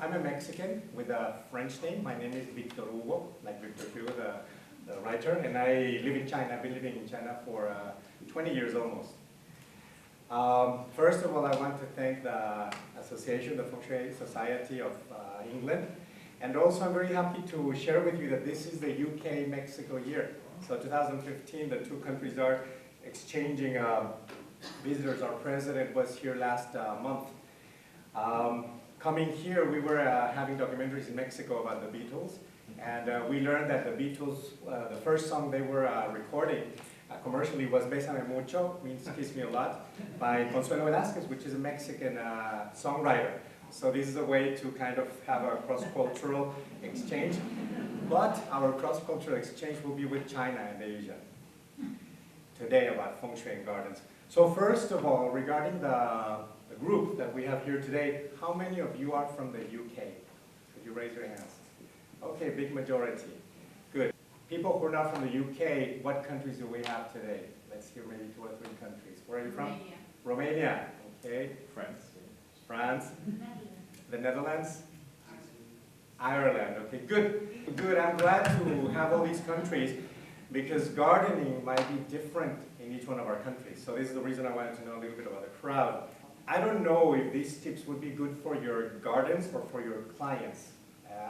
I'm a Mexican with a French name. My name is Victor Hugo, like Victor Hugo, the writer, and I live in China. I've been living in China for 20 years almost. First of all, I want to thank the Association, the Feng Shui Society of England, and also I'm very happy to share with you that this is the UK-Mexico year. So 2015, the two countries are exchanging visitors. Our president was here last month. Coming here, we were having documentaries in Mexico about the Beatles, and we learned that the Beatles, the first song they were recording commercially was Bésame Mucho, means Kiss Me a Lot, by Consuelo Velázquez, which is a Mexican songwriter. So this is a way to kind of have a cross-cultural exchange, but our cross-cultural exchange will be with China and Asia today about Feng Shui and gardens. So first of all, regarding the group that we have here today, how many of you are from the UK? Could you raise your hands? Okay, big majority. Good. People who are not from the UK, what countries do we have today? Let's hear maybe 2 or 3 countries. Where are you from? Romania. Okay. France. The Netherlands. Ireland. Okay, good. Good. I'm glad to have all these countries because gardening might be different in each one of our countries. So this is the reason I wanted to know a little bit about the crowd. I don't know if these tips would be good for your gardens or for your clients.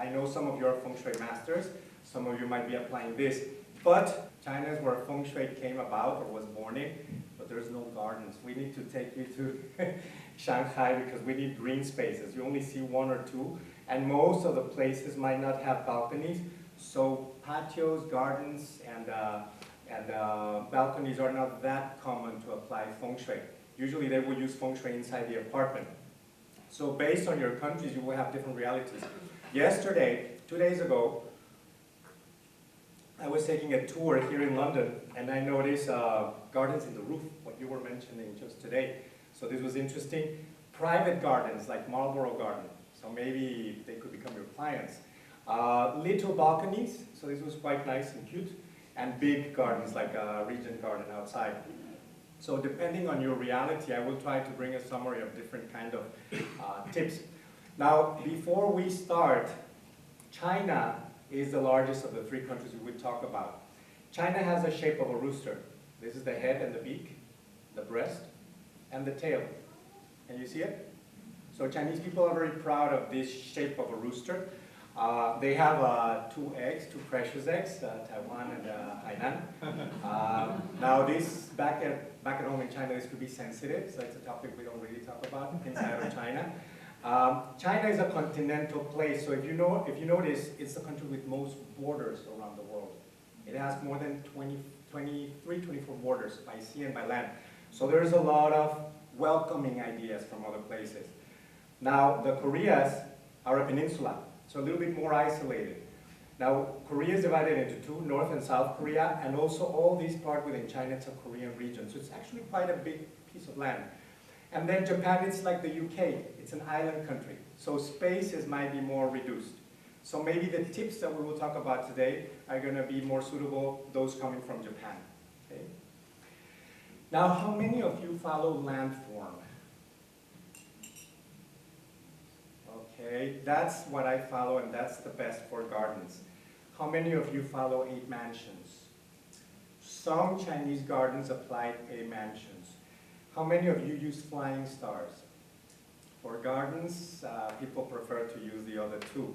I know some of you are Feng Shui masters, some of you might be applying this, but China is where Feng Shui came about or was born in, but there's no gardens. We need to take you to Shanghai because we need green spaces. You only see 1 or 2, and most of the places might not have balconies, so patios, gardens, and balconies are not that common to apply Feng Shui. Usually they will use Feng Shui inside the apartment. So based on your countries, you will have different realities. Yesterday, 2 days ago, I was taking a tour here in London, and I noticed gardens in the roof, what you were mentioning just today. So this was interesting. Private gardens, like Marlborough Garden. So maybe they could become your clients. Little balconies, so this was quite nice and cute. And big gardens, like a Regent Garden outside. So depending on your reality, I will try to bring a summary of different kind of tips. Now, before we start, China is the largest of the 3 countries we would talk about. China has the shape of a rooster. This is the head and the beak, the breast, and the tail. Can you see it? So Chinese people are very proud of this shape of a rooster. They have 2 eggs, 2 precious eggs, Taiwan and Hainan. Now this, back at home in China, this could be sensitive, so it's a topic we don't really talk about inside of China. China is a continental place, so if you notice, it's the country with most borders around the world. It has more than 23, 24 borders by sea and by land. So there's a lot of welcoming ideas from other places. Now, the Koreas are a peninsula, so a little bit more isolated. Now, Korea is divided into 2, North and South Korea, and also all this part within China, it's a Korean region. So it's actually quite a big piece of land. And then Japan, it's like the UK. It's an island country. So spaces might be more reduced. So maybe the tips that we will talk about today are going to be more suitable, those coming from Japan. Okay? Now, how many of you follow landform? Okay, that's what I follow, and that's the best for gardens. How many of you follow 8 mansions? Some Chinese gardens apply 8 mansions. How many of you use flying stars? For gardens, people prefer to use the other 2.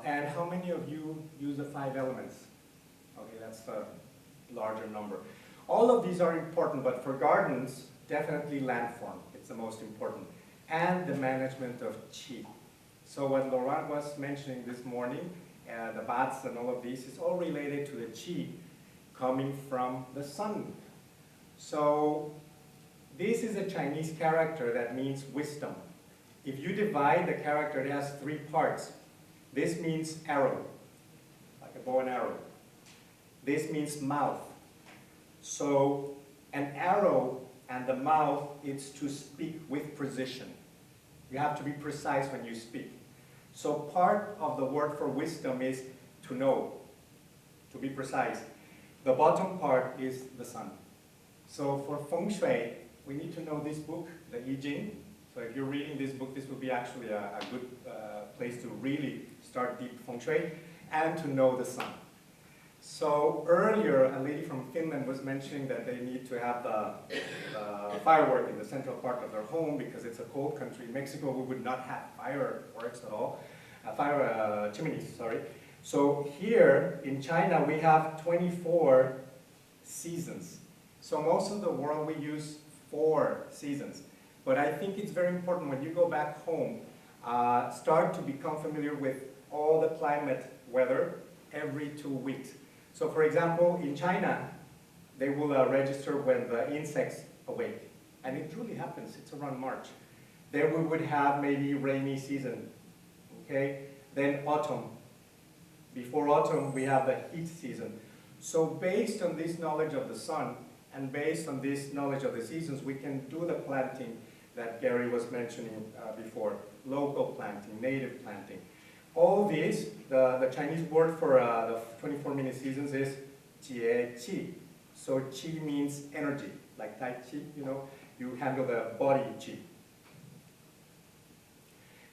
And how many of you use the 5 elements? Okay, that's a larger number. All of these are important, but for gardens, definitely landform. It's the most important. And the management of qi. So what Laurent was mentioning this morning, the baths and all of these, is all related to the qi coming from the sun. So this is a Chinese character that means wisdom. If you divide the character, it has 3 parts. This means arrow, like a bow and arrow. This means mouth. So an arrow and the mouth is to speak with precision. You have to be precise when you speak. So part of the word for wisdom is to know, to be precise. The bottom part is the sun. So for Feng Shui, we need to know this book, the I Ching. So if you're reading this book, this would be actually a good place to really start deep Feng Shui, and to know the sun. So earlier, a lady from Finland was mentioning that they need to have the firework in the central part of their home because it's a cold country. In Mexico, we would not have fireworks at all, chimneys, sorry. So here in China, we have 24 seasons. So most of the world, we use 4 seasons. But I think it's very important when you go back home, start to become familiar with all the climate weather every 2 weeks. So for example, in China, they will register when the insects awake. And it truly happens, it's around March. Then we would have maybe rainy season, okay? Then autumn. Before autumn, we have the heat season. So based on this knowledge of the sun, and based on this knowledge of the seasons, we can do the planting that Gary was mentioning before. Local planting, native planting. All these, the Chinese word for the 24-minute seasons is jie qi. So qi means energy, like tai chi, you know, you handle the body qi.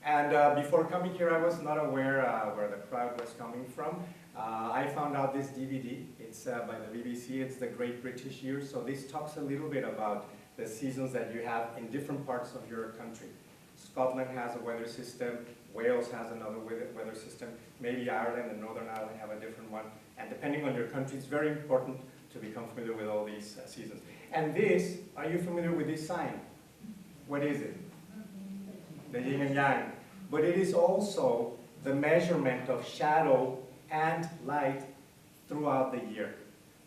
And before coming here, I was not aware where the crowd was coming from. I found out this DVD. It's by the BBC. It's the Great British Year. So this talks a little bit about the seasons that you have in different parts of your country. Scotland has a weather system. Wales has another weather system. Maybe Ireland and Northern Ireland have a different one. And depending on your country, it's very important to become familiar with all these seasons. And this, are you familiar with this sign? What is it? The yin and yang. But it is also the measurement of shadow and light throughout the year.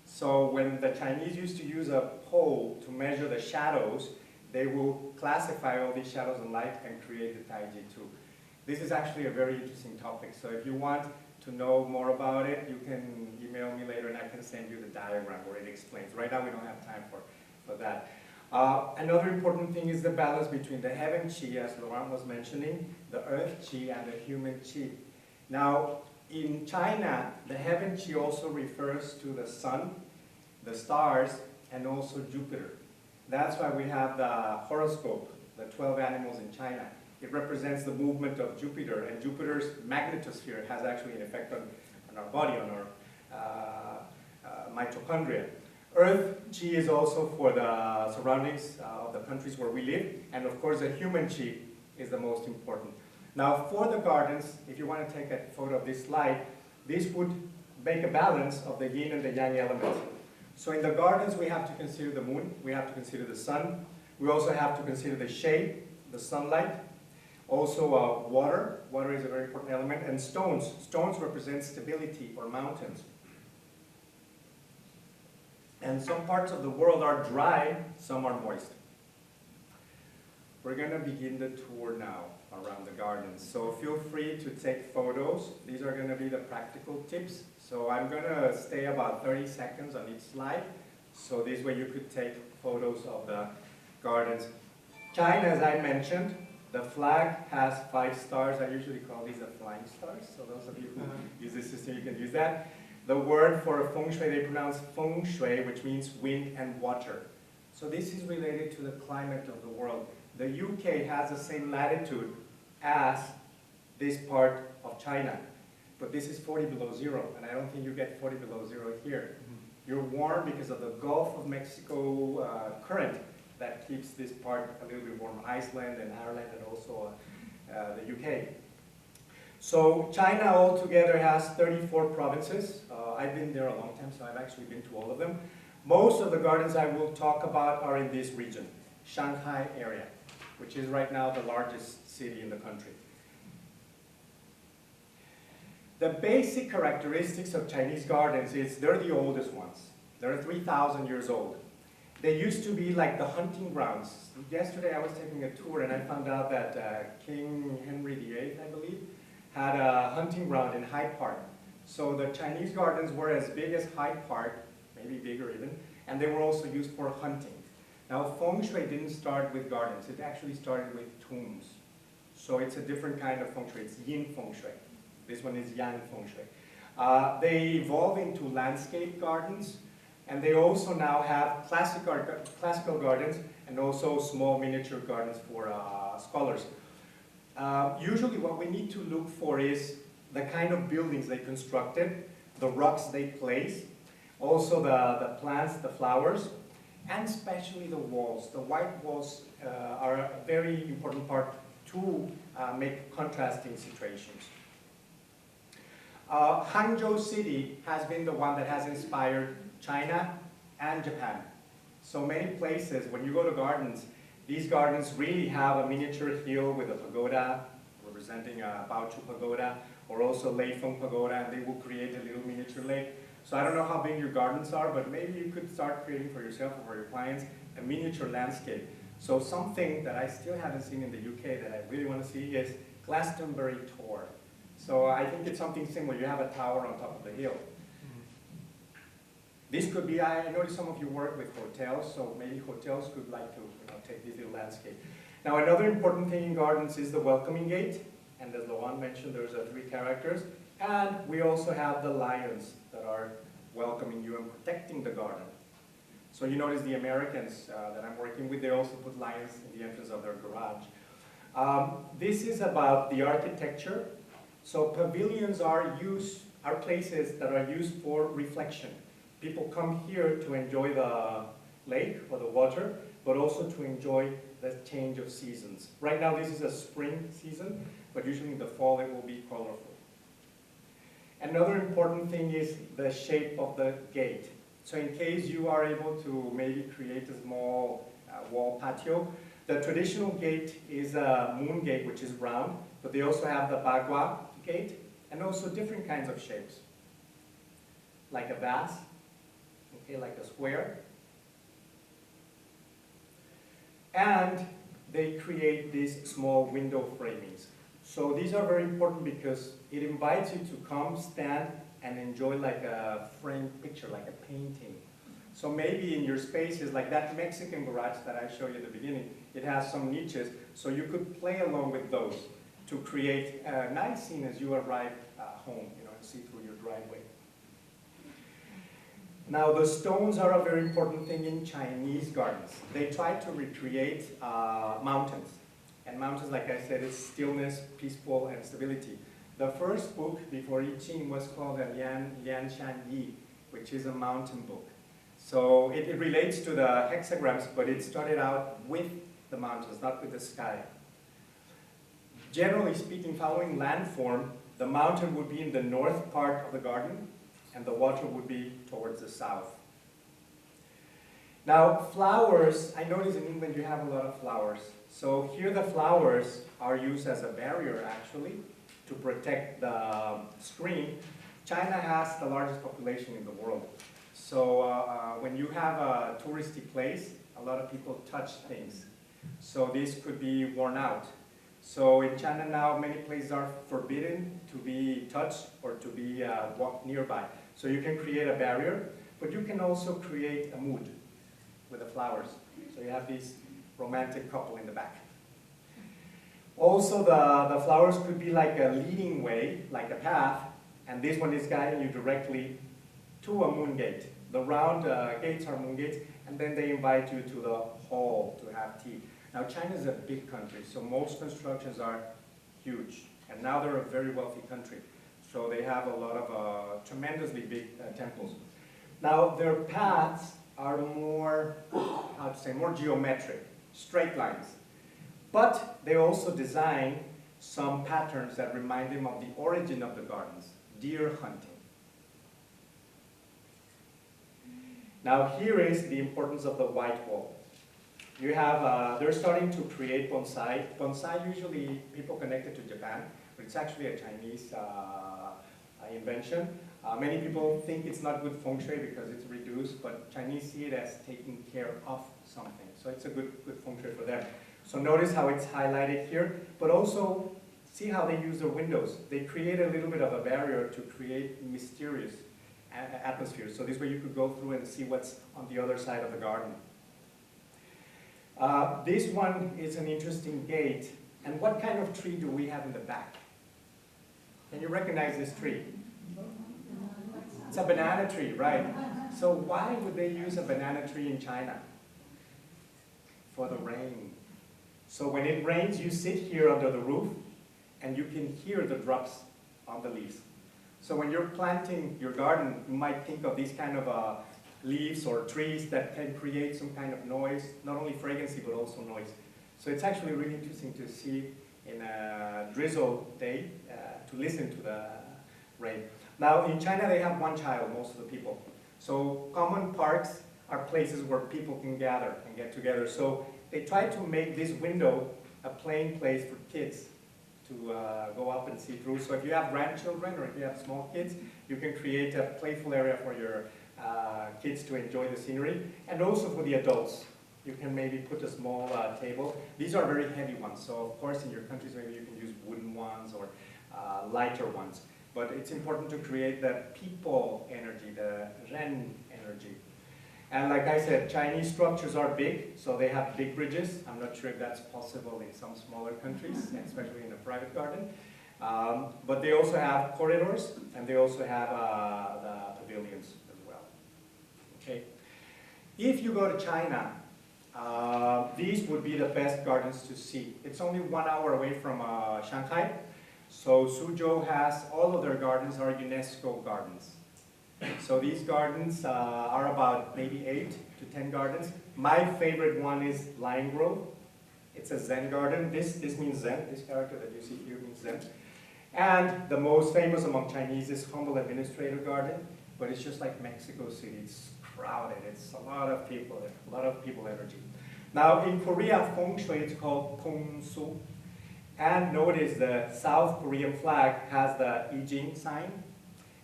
So when the Chinese used to use a pole to measure the shadows, they will classify all these shadows and light and create the Taiji too. This is actually a very interesting topic. So if you want to know more about it, you can email me later and I can send you the diagram where it explains. Right now we don't have time for that. Another important thing is the balance between the heaven qi, as Laurent was mentioning, the earth qi and the human qi. Now, in China, the heaven qi also refers to the sun, the stars, and also Jupiter. That's why we have the horoscope, the 12 animals in China. It represents the movement of Jupiter, and Jupiter's magnetosphere has actually an effect on our body, on our mitochondria. Earth qi is also for the surroundings of the countries where we live, and of course the human qi is the most important. Now for the gardens, if you want to take a photo of this slide, this would make a balance of the yin and the yang elements. So in the gardens we have to consider the moon, we have to consider the sun, we also have to consider the shade, the sunlight, also water. Water is a very important element, and stones. Stones represent stability or mountains. And some parts of the world are dry, some are moist. We're going to begin the tour now around the gardens. So feel free to take photos. These are going to be the practical tips. So I'm going to stay about 30 seconds on each slide. So this way you could take photos of the gardens. China, as I mentioned, the flag has 5 stars. I usually call these the flying stars. So those of you who use this system, you can use that. The word for Feng Shui, they pronounce Feng Shui, which means wind and water. So this is related to the climate of the world. The UK has the same latitude as this part of China. But this is 40 below zero, and I don't think you get 40 below zero here. You're warm because of the Gulf of Mexico current that keeps this part a little bit warm. Iceland and Ireland and also the UK. So China altogether has 34 provinces. I've been there a long time, so I've actually been to all of them. Most of the gardens I will talk about are in this region, Shanghai area, which is right now the largest city in the country. The basic characteristics of Chinese gardens is they're the oldest ones. They're 3,000 years old. They used to be like the hunting grounds. Yesterday I was taking a tour and I found out that King Henry VIII, I believe, had a hunting ground in Hyde Park. So the Chinese gardens were as big as Hyde Park, maybe bigger even, and they were also used for hunting. Now Feng Shui didn't start with gardens, it actually started with tombs. So it's a different kind of Feng Shui, it's Yin Feng Shui. This one is Yang Feng Shui. They evolved into landscape gardens, and they also now have classical gardens and also small miniature gardens for scholars. Usually what we need to look for is the kind of buildings they constructed, the rocks they place, also the plants, the flowers, and especially the walls. The white walls are a very important part to make contrasting situations. Hangzhou city has been the one that has inspired China and Japan. So many places, when you go to gardens, these gardens really have a miniature hill with a pagoda, representing a Baochu pagoda, or also Leifeng pagoda, and they will create a little miniature lake. So I don't know how big your gardens are, but maybe you could start creating for yourself or for your clients a miniature landscape. So something that I still haven't seen in the UK that I really want to see is Glastonbury Tor. So I think it's something similar. You have a tower on top of the hill. This could be, I noticed some of you work with hotels, so maybe hotels could like to take this little landscape. Now another important thing in gardens is the welcoming gate, and as Loan mentioned, there's 3 characters, and we also have the lions that are welcoming you and protecting the garden. So you notice the Americans that I'm working with, they also put lions in the entrance of their garage. This is about the architecture. So pavilions are places that are used for reflection. People come here to enjoy the lake or the water, but also to enjoy the change of seasons. Right now this is a spring season, but usually in the fall it will be colorful. Another important thing is the shape of the gate. So in case you are able to maybe create a small wall patio, the traditional gate is a moon gate, which is round, but they also have the bagua gate, and also different kinds of shapes, like a vase, okay, like a square. And they create these small window framings. So these are very important because it invites you to come, stand, and enjoy like a framed picture, like a painting. So maybe in your spaces, like that Mexican garage that I showed you at the beginning, it has some niches, so you could play along with those to create a nice scene as you arrive home, and see through your driveway. Now the stones are a very important thing in Chinese gardens. They try to recreate mountains. And mountains, like I said, is stillness, peaceful, and stability. The first book before I Ching was called Lian Shan Yi, which is a mountain book. So it relates to the hexagrams, but it started out with the mountains, not with the sky. Generally speaking, following landform, the mountain would be in the north part of the garden, and the water would be towards the south. Now, flowers, I notice in England you have a lot of flowers. So here the flowers are used as a barrier, actually, to protect the screen. China has the largest population in the world. So when you have a touristy place, a lot of people touch things. So this could be worn out. So in China now, many places are forbidden to be touched or to be walked nearby. So you can create a barrier, but you can also create a mood with the flowers. So you have this romantic couple in the back. Also, the flowers could be like a leading way, like a path, and this one is guiding you directly to a moon gate. The round gates are moon gates, and then they invite you to the hall to have tea. Now, China is a big country, so most constructions are huge, and now they're a very wealthy country. So they have a lot of tremendously big temples. Now, their paths are more, how to say, more geometric, straight lines. But they also design some patterns that remind them of the origin of the gardens, deer hunting. Now, here is the importance of the white wall. You have, they're starting to create bonsai. Bonsai, usually people connect it to Japan, but it's actually a Chinese invention. Many people think it's not good feng shui because it's reduced, but Chinese see it as taking care of something. So it's a good feng shui for them. So notice how it's highlighted here, but also see how they use their windows. They create a little bit of a barrier to create mysterious atmosphere. So this way you could go through and see what's on the other side of the garden. This one is an interesting gate. And what kind of tree do we have in the back? Can you recognize this tree? It's a banana tree, right? So why would they use a banana tree in China? for the rain. So when it rains, you sit here under the roof, and you can hear the drops on the leaves. So when you're planting your garden, you might think of these kind of leaves or trees that can create some kind of noise, not only fragrancy, but also noise. So it's actually really interesting to see in a drizzle day, to listen to the rain. Now in China, they have one child, most of the people. So common parks are places where people can gather and get together. So they try to make this window a playing place for kids to go up and see through. So if you have grandchildren or if you have small kids, you can create a playful area for your kids to enjoy the scenery, and also for the adults. You can maybe put a small table. These are very heavy ones, so of course in your countries maybe you can use wooden ones or lighter ones. But it's important to create the people energy, the Ren energy. And like I said, Chinese structures are big, so they have big bridges. I'm not sure if that's possible in some smaller countries, especially in a private garden. But they also have corridors, and they also have the pavilions as well. Okay. If you go to China, these would be the best gardens to see. It's only 1 hour away from Shanghai. So Suzhou has, all of their gardens are UNESCO gardens. So these gardens are about maybe 8 to 10 gardens. My favorite one is Lion Grove. It's a Zen garden. This means Zen. This character that you see here means Zen. And the most famous among Chinese is Humble Administrator Garden, but it's just like Mexico City. It's crowded. It's a lot of people there, a lot of people energy. Now in Korea, Feng Shui, it's called Pung Su. And notice the South Korean flag has the I Ching sign,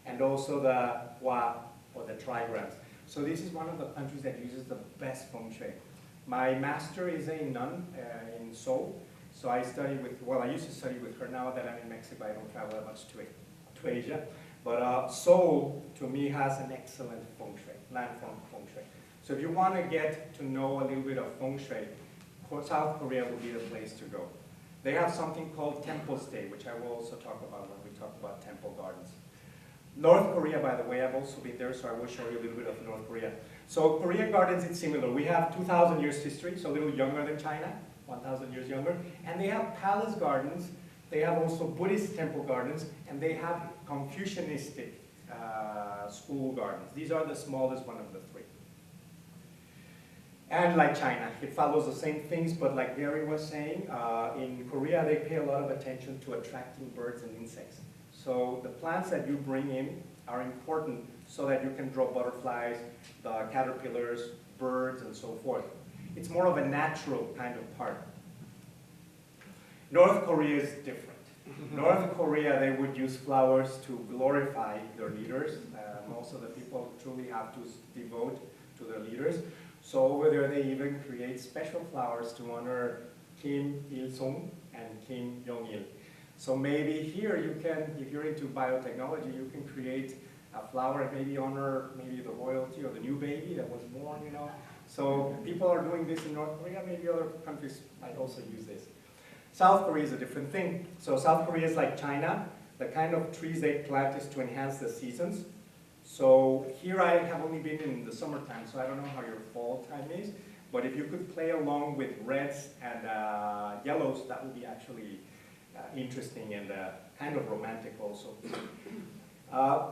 and also the Hua, or the trigrams. So this is one of the countries that uses the best Feng Shui. My master is a nun in Seoul, so I study with, well, I used to study with her. Now that I'm in Mexico, I don't travel that much to Asia. But Seoul, to me, has an excellent Feng Shui, landform Feng Shui. So if you want to get to know a little bit of Feng Shui, South Korea will be the place to go. They have something called temple stay, which I will also talk about when we talk about temple gardens. North Korea, by the way, I've also been there, so I will show you a little bit of North Korea. So Korean gardens, it's similar. We have 2,000 years history, so a little younger than China, 1,000 years younger. And they have palace gardens. They have also Buddhist temple gardens, and they have Confucianistic school gardens. These are the smallest one of the three. And like China, it follows the same things, but like Gary was saying, in Korea they pay a lot of attention to attracting birds and insects. So the plants that you bring in are important so that you can draw butterflies, the caterpillars, birds, and so forth. It's more of a natural kind of park. North Korea is different. North Korea, they would use flowers to glorify their leaders. Most of the people truly have to devote to their leaders. So over there, they even create special flowers to honor Kim Il-sung and Kim Jong-il. So maybe here you can, if you're into biotechnology, you can create a flower and maybe honor maybe the royalty or the new baby that was born, you know. So people are doing this in North Korea, maybe other countries might also use this. South Korea is a different thing. So South Korea is like China. The kind of trees they plant is to enhance the seasons. So here I have only been in the summertime, so I don't know how your fall time is. But if you could play along with reds and yellows, that would be actually interesting and kind of romantic also.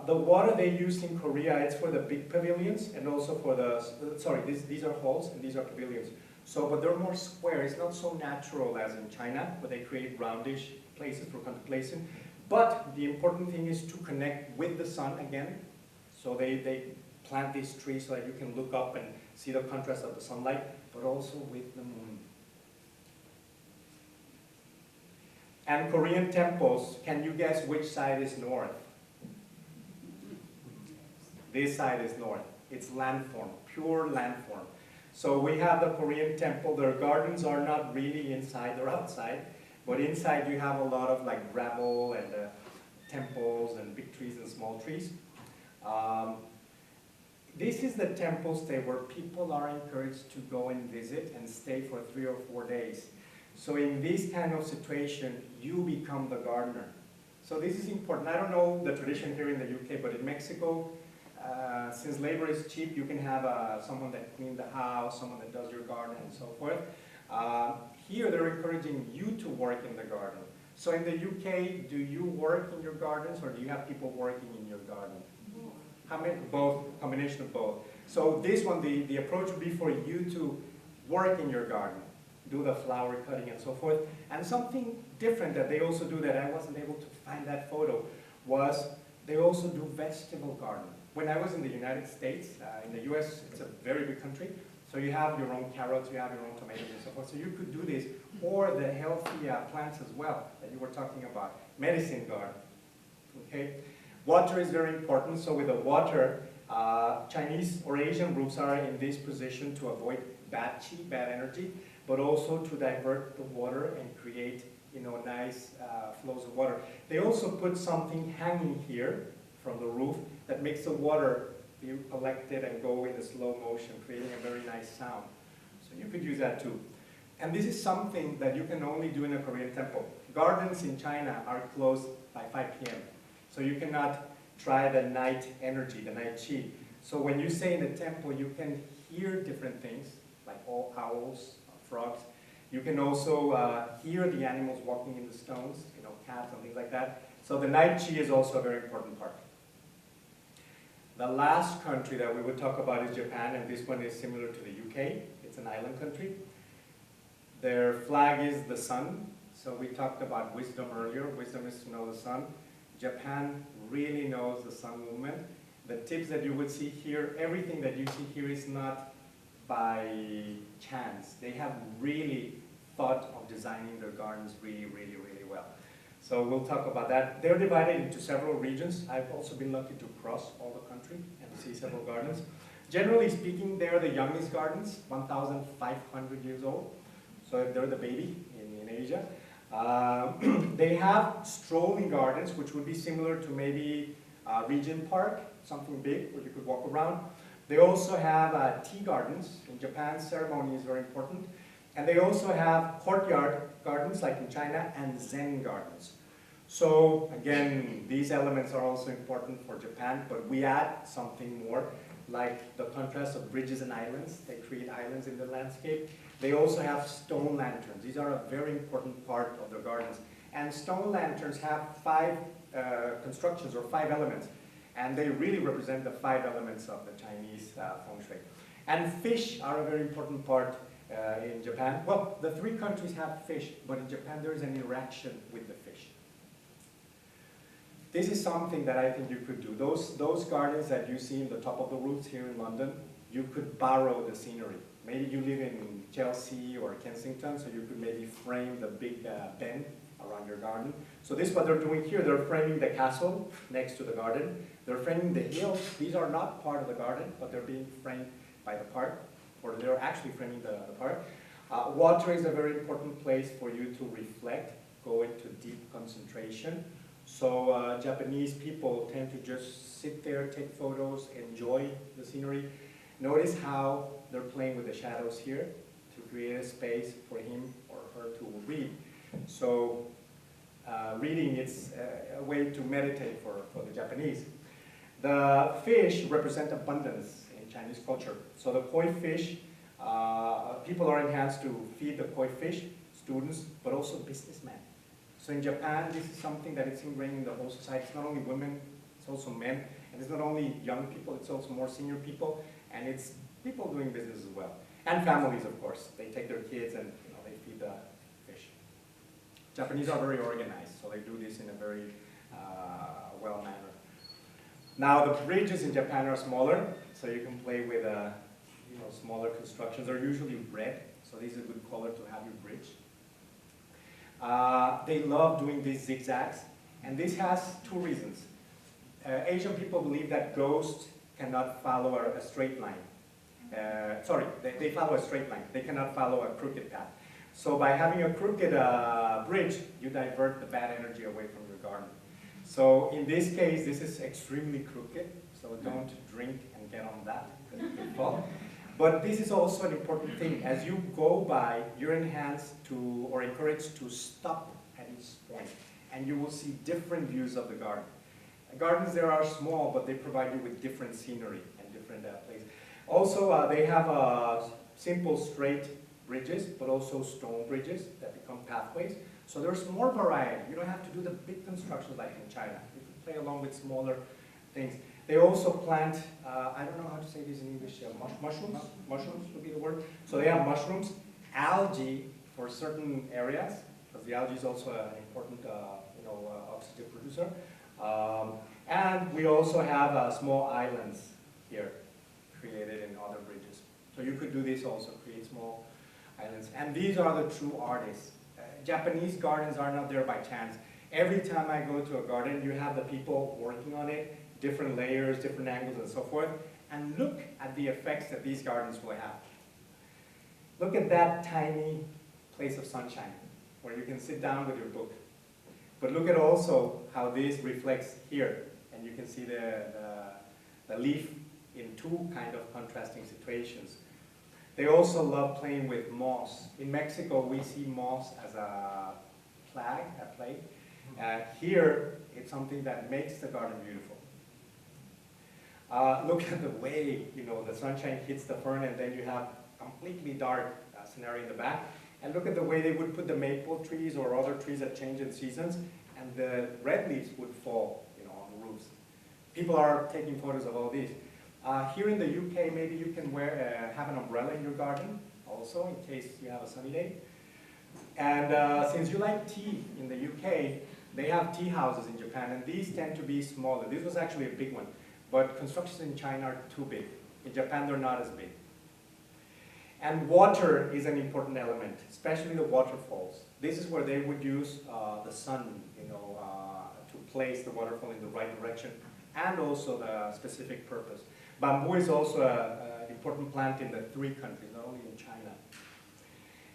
The water they use in Korea, it's for the big pavilions and also for the, sorry, these are halls and these are pavilions. So, but they're more square. It's not so natural as in China, where they create roundish places for contemplation. But the important thing is to connect with the sun again. So they plant these trees so that you can look up and see the contrast of the sunlight, but also with the moon. And Korean temples, can you guess which side is north? This side is north. It's landform, pure landform. So we have the Korean temple. Their gardens are not really inside, they're outside. But inside you have a lot of like gravel and temples and big trees and small trees. This is the temple stay where people are encouraged to go and visit and stay for 3 or 4 days. So in this kind of situation, you become the gardener. So this is important. I don't know the tradition here in the UK, but in Mexico, since labor is cheap, you can have someone that cleans the house, someone that does your garden, and so forth. Here they're encouraging you to work in the garden. So in the UK, do you work in your gardens or do you have people working in your garden? How many? Both, combination of both. So this one, the approach would be for you to work in your garden, do the flower cutting and so forth. And something different that they also do that I wasn't able to find that photo was they also do vegetable garden. When I was in the United States, in the US, it's a very big country. So you have your own carrots, you have your own tomatoes and so forth. So you could do this, or the healthy plants as well that you were talking about, medicine garden. Okay, water is very important. So with the water, Chinese or Asian groups are in this position to avoid bad qi, bad energy, but also to divert the water and create, nice flows of water. They also put something hanging here from the roof that makes the water be collected and go in a slow motion, creating a very nice sound. So you could use that too. And this is something that you can only do in a Korean temple. Gardens in China are closed by 5 p.m. So you cannot try the night energy, the night qi. So when you say in the temple, you can hear different things, like all owls, frogs. You can also hear the animals walking in the stones, cats and things like that. So the night qi is also a very important part. The last country that we would talk about is Japan, and this one is similar to the UK. It's an island country. Their flag is the sun. So we talked about wisdom earlier. Wisdom is to know the sun. Japan really knows the sun movement. The tips that you would see here, everything that you see here is not by chance. They have really thought of designing their gardens really, really, really well. So we'll talk about that. They're divided into several regions. I've also been lucky to cross all the country and see several gardens. Generally speaking, they're the youngest gardens, 1,500 years old. So they're the baby in Asia. They have strolling gardens, which would be similar to maybe Regent Park, something big where you could walk around. They also have tea gardens. In Japan, ceremony is very important. And they also have courtyard gardens, like in China, and Zen Gardens. So again, these elements are also important for Japan, but we add something more, like the contrast of bridges and islands. They create islands in the landscape. They also have stone lanterns. These are a very important part of their gardens. And stone lanterns have 5 constructions, or 5 elements. And they really represent the 5 elements of the Chinese Feng Shui. And fish are a very important part in Japan. Well, the 3 countries have fish, but in Japan there is an interaction with the fish. This is something that I think you could do. Those gardens that you see in the top of the roofs here in London, you could borrow the scenery. Maybe you live in Chelsea or Kensington, so you could maybe frame the big Ben around your garden. So this is what they're doing here. They're framing the castle next to the garden. They're framing the hills. These are not part of the garden, but they're being framed by the park, or they're actually framing the park. Water is a very important place for you to reflect, go into deep concentration. So Japanese people tend to just sit there, take photos, enjoy the scenery. Notice how they're playing with the shadows here to create a space for him or her to read. So reading is a way to meditate for the Japanese. The fish represent abundance in Chinese culture. So the koi fish, people are enhanced to feed the koi fish, students, but also businessmen. So in Japan, this is something that is ingrained in the whole society. It's not only women, it's also men. And it's not only young people, it's also more senior people. And it's people doing business as well. And families, of course. They take their kids and they feed the fish. Japanese are very organized, so they do this in a very well manner. Now the bridges in Japan are smaller, so you can play with smaller constructions. They're usually red, so this is a good color to have your bridge. They love doing these zigzags, and this has 2 reasons. Asian people believe that ghosts cannot follow a straight line. They follow a straight line. They cannot follow a crooked path. So by having a crooked bridge, you divert the bad energy away from your garden. So in this case, this is extremely crooked, so don't drink and get on that, because you could fall. But this is also an important thing. As you go by, you're enhanced to, or encouraged to stop at each point, and you will see different views of the garden. Gardens there are small, but they provide you with different scenery and different places. Also, they have a simple straight bridges, but also stone bridges that become pathways. So there's more variety. You don't have to do the big constructions like in China. You can play along with smaller things. They also plant, I don't know how to say this in English, mushrooms? Mushrooms would be the word. So they have mushrooms, algae for certain areas, because the algae is also an important oxygen producer. And we also have small islands here created in other bridges. So you could do this also, create small islands. And these are the true artists. Japanese gardens are not there by chance. Every time I go to a garden, you have the people working on it, different layers, different angles, and so forth. And look at the effects that these gardens will have. Look at that tiny place of sunshine, where you can sit down with your book. But look at also how this reflects here. And you can see the leaf in two kind of contrasting situations. They also love playing with moss. In Mexico, we see moss as a flag, a plate. Here, it's something that makes the garden beautiful. Look at the way, the sunshine hits the fern and then you have completely dark scenario in the back. And look at the way they would put the maple trees or other trees that change in seasons, and the red leaves would fall, on the roofs. People are taking photos of all these. Here in the UK, maybe you can have an umbrella in your garden also, in case you have a sunny day. And since you like tea in the UK, they have tea houses in Japan, and these tend to be smaller. This was actually a big one, but constructions in China are too big. In Japan, they're not as big. And water is an important element, especially the waterfalls. This is where they would use the sun, to place the waterfall in the right direction, and also the specific purpose. Bamboo is also an important plant in the three countries, not only in China.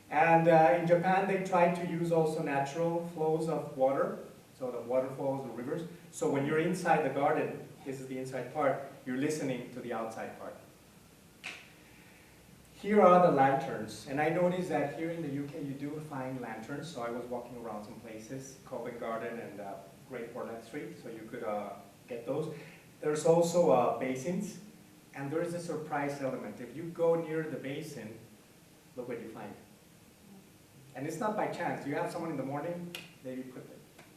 And in Japan, they try to use also natural flows of water, so the waterfalls, the rivers. So when you're inside the garden, this is the inside part, you're listening to the outside part. Here are the lanterns, and I noticed that here in the UK you do find lanterns. So I was walking around some places, Covent Garden and Great Portland Street, so you could get those. There's also basins, and there is a surprise element. If you go near the basin, look what you find. And it's not by chance. You have someone in the morning, maybe put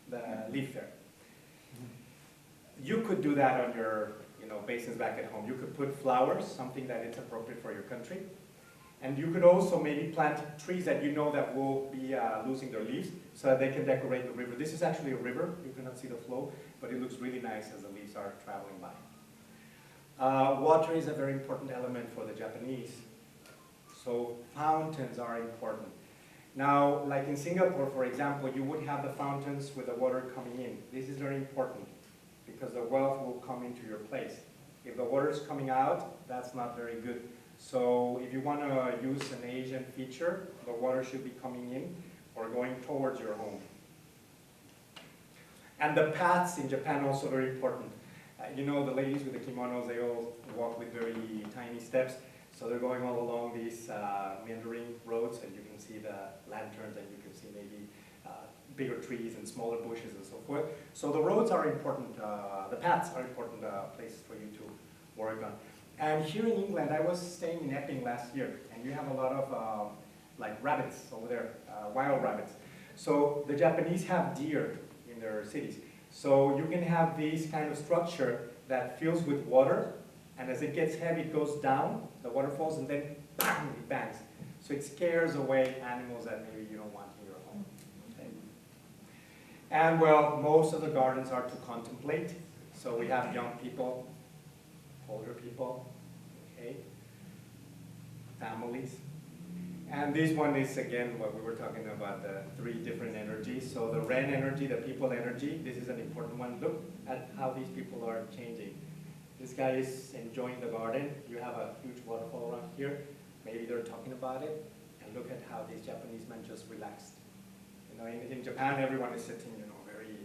the leaf there. You could do that on your basins back at home. You could put flowers, something that is appropriate for your country. And you could also maybe plant trees that that will be losing their leaves so that they can decorate the river. This is actually a river. You cannot see the flow, but it looks really nice as the leaves are traveling by. Water is a very important element for the Japanese. So fountains are important. Now, like in Singapore, for example, you would have the fountains with the water coming in. This is very important because the wealth will come into your place. If the water is coming out, that's not very good. So if you want to use an Asian feature, the water should be coming in or going towards your home. And the paths in Japan are also very important. The ladies with the kimonos, they all walk with very tiny steps. So they're going all along these meandering roads, and you can see the lanterns, and you can see maybe bigger trees and smaller bushes and so forth. So the roads are important, the paths are important places for you to work on. And here in England, I was staying in Epping last year, and you have a lot of rabbits over there, wild rabbits. So the Japanese have deer in their cities. So you can have this kind of structure that fills with water, and as it gets heavy, it goes down, the water falls, and then bang, it bangs. So it scares away animals that maybe you don't want in your home. Okay. And well, most of the gardens are to contemplate. So we have young people, older people, okay, families. And this one is, again, what we were talking about, the three different energies. So the Ren energy, the people energy, this is an important one. Look at how these people are changing. This guy is enjoying the garden. You have a huge waterfall around here. Maybe they're talking about it. And look at how these Japanese men just relaxed. In Japan, everyone is sitting, very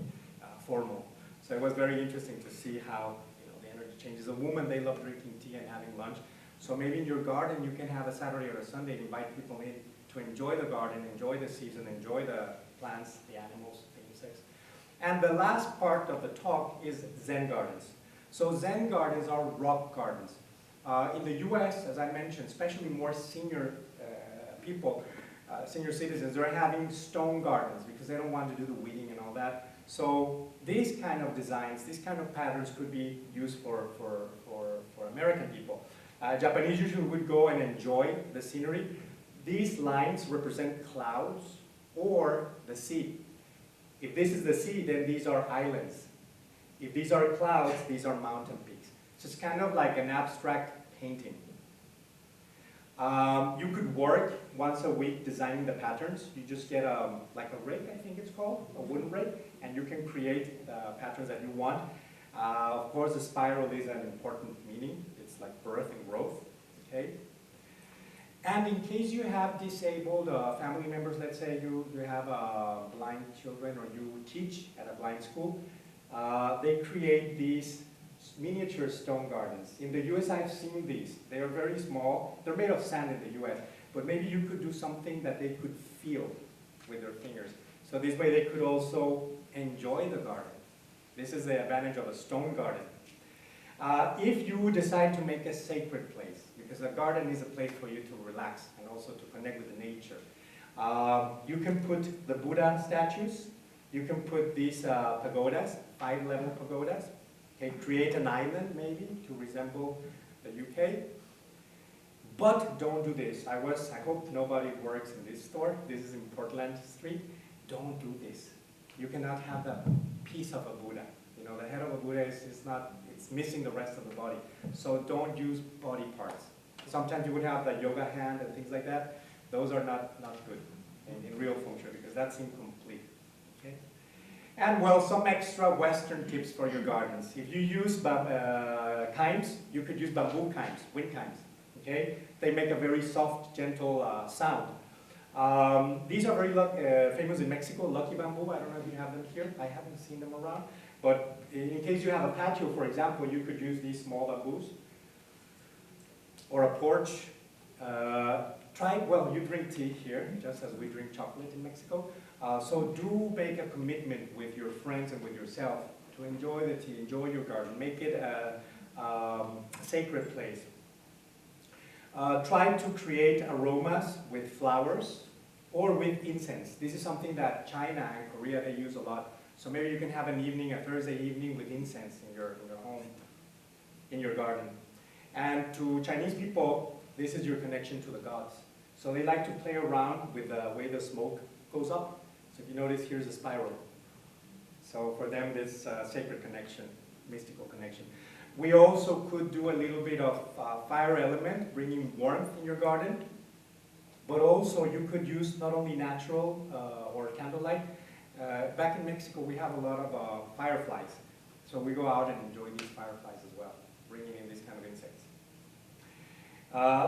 formal. So it was very interesting to see how the energy changes. A woman, they love drinking tea and having lunch. So maybe in your garden, you can have a Saturday or a Sunday, invite people in to enjoy the garden, enjoy the season, enjoy the plants, the animals, the insects. And the last part of the talk is Zen Gardens. So Zen Gardens are rock gardens. In the US, as I mentioned, especially more senior people, senior citizens, they're having stone gardens because they don't want to do the weeding and all that. So these kind of designs, these kind of patterns could be used for American people. Japanese usually would go and enjoy the scenery. These lines represent clouds or the sea. If this is the sea, then these are islands. If these are clouds, these are mountain peaks. So it's kind of like an abstract painting. You could work once a week designing the patterns. You just get like a rake, I think it's called, a wooden rake, and you can create the patterns that you want. Of course, the spiral is an important meaning. It's like birth and growth, okay? And in case you have disabled family members, let's say you have blind children or you teach at a blind school, they create these miniature stone gardens. In the US, I've seen these. They are very small. They're made of sand in the US, but maybe you could do something that they could feel with their fingers. So this way they could also enjoy the garden. This is the advantage of a stone garden. If you decide to make a sacred place, because a garden is a place for you to relax and also to connect with the nature, you can put the Buddha statues, you can put these pagodas, 5-level pagodas. Okay, create an island maybe to resemble the UK. But don't do this. I hope nobody works in this store. This is in Portland Street. Don't do this. You cannot have the piece of a Buddha. You know, the head of a Buddha it's missing the rest of the body. So don't use body parts. Sometimes you would have the yoga hand and things like that. Those are not good in real feng shui because that's incomplete. Okay? And well, some extra Western tips for your gardens. If you use chimes, you could use bamboo chimes, wind chimes. Okay? They make a very soft, gentle sound. These are very famous in Mexico, lucky bamboo. I don't know if you have them here. I haven't seen them around. But in case you have a patio, for example, you could use these small bamboos. Or a porch. You drink tea here, just as we drink chocolate in Mexico. So do make a commitment with your friends and with yourself to enjoy the tea, enjoy your garden, make it a sacred place. Try to create aromas with flowers or with incense. This is something that China and Korea, they use a lot. So maybe you can have an evening, a Thursday evening with incense in your home, in your garden. And to Chinese people, this is your connection to the gods. So they like to play around with the way the smoke goes up. So if you notice, here's a spiral. So for them, this sacred connection, mystical connection. We also could do a little bit of fire element, bringing warmth in your garden. But also you could use not only natural or candlelight. Back in Mexico, we have a lot of fireflies. So we go out and enjoy these fireflies as well, bringing in these kind of insects.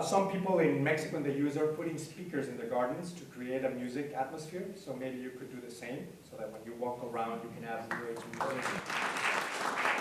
Some people in Mexico and the US are putting speakers in their gardens to create a music atmosphere. So maybe you could do the same, so that when you walk around, you can have great music.